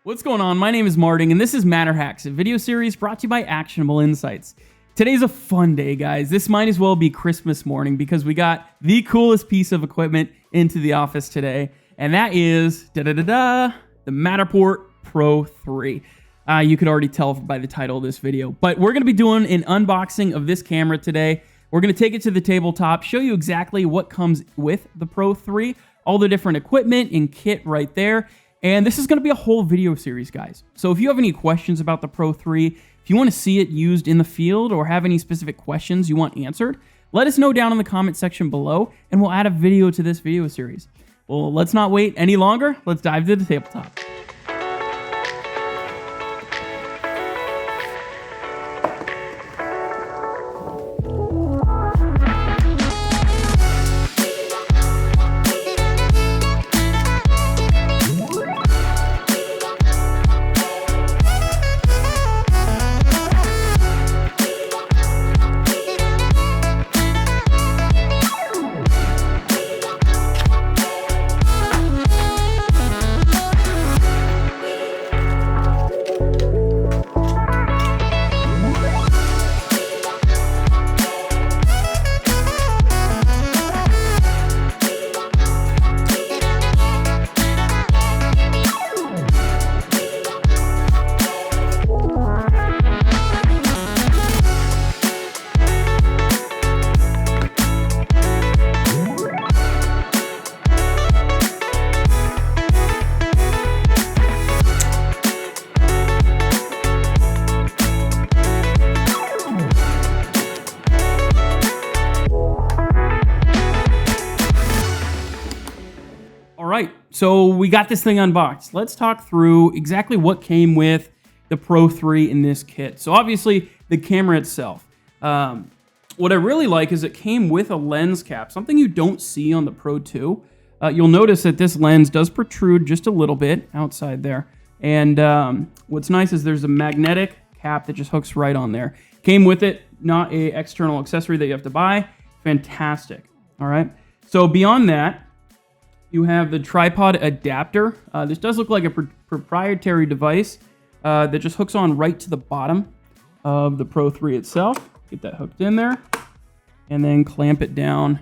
What's going on? My name is Marting, and this is Matterhacks, a video series brought to you by Actionable Insights. Today's a fun day, guys. This might as well be Christmas morning because we got the coolest piece of equipment into the office today, and that is the Matterport Pro3. You could already tell by the title of this video, but we're going to be doing an unboxing of this camera today. We're going to take it to the tabletop, show you exactly what comes with the Pro3, all the different equipment and kit right there. And this is going to be a whole video series, guys. So if you have any questions about the Pro3, if you want to see it used in the field or have any specific questions you want answered, let us know down in the comment section below and we'll add a video to this video series. Well, let's not wait any longer. Let's dive to the tabletop. Alright, so we got this thing unboxed. Let's talk through exactly what came with the Pro3 in this kit. So obviously, the camera itself. What I really like is it came with a lens cap, something you don't see on the Pro2. You'll notice that this lens does protrude just a little bit outside there. And what's nice is there's a magnetic cap that just hooks right on there. Came with it, not an external accessory that you have to buy. Fantastic. Alright, so beyond that, you have the tripod adapter. This does look like a proprietary device that just hooks on right to the bottom of the Pro3 itself. Get that hooked in there and then clamp it down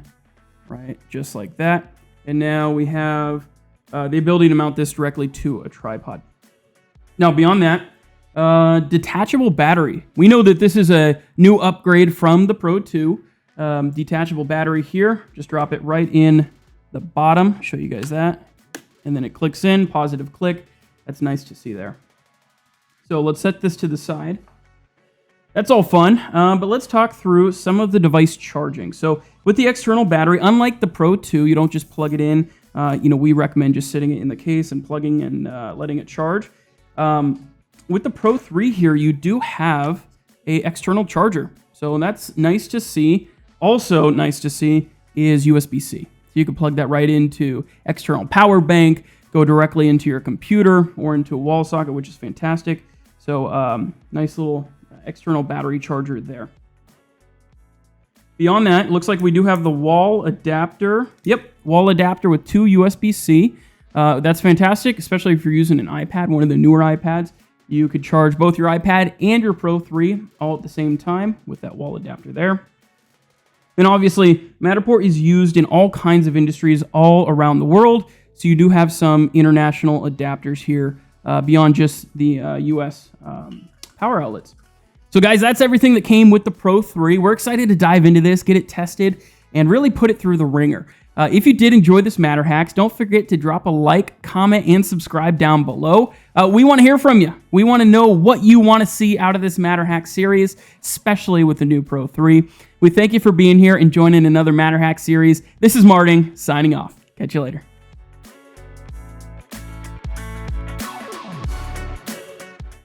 right just like that. And now we have the ability to mount this directly to a tripod. Now beyond that, detachable battery. We know that this is a new upgrade from the Pro2. Detachable battery here. Just drop it right in the bottom, show you guys that, and then it clicks in, positive click. That's nice to see there. So let's set this to the side. That's all fun, but let's talk through some of the device charging. So with the external battery, unlike the Pro2, you don't just plug it in. We recommend just sitting it in the case and plugging and letting it charge. With the Pro3 here, you do have a external charger, so that's nice to see. Also nice to see is USB-C. You can plug that right into external power bank, go directly into your computer or into a wall socket, which is fantastic. So nice little external battery charger there. Beyond that, it looks like we do have the wall adapter. Yep, wall adapter with two USB-C. That's fantastic, especially if you're using an iPad, one of the newer iPads. You could charge both your iPad and your Pro3 all at the same time with that wall adapter there. And obviously, Matterport is used in all kinds of industries all around the world, so you do have some international adapters here beyond just the US power outlets. So guys, that's everything that came with the Pro3. We're excited to dive into this, get it tested, and really put it through the ringer. If you did enjoy this Matterhacks, don't forget to drop a like, comment, and subscribe down below. We want to hear from you. We want to know what you want to see out of this Matterhacks series, especially with the new Pro3. We thank you for being here and joining another Matterhacks series. This is Marting, signing off. Catch you later.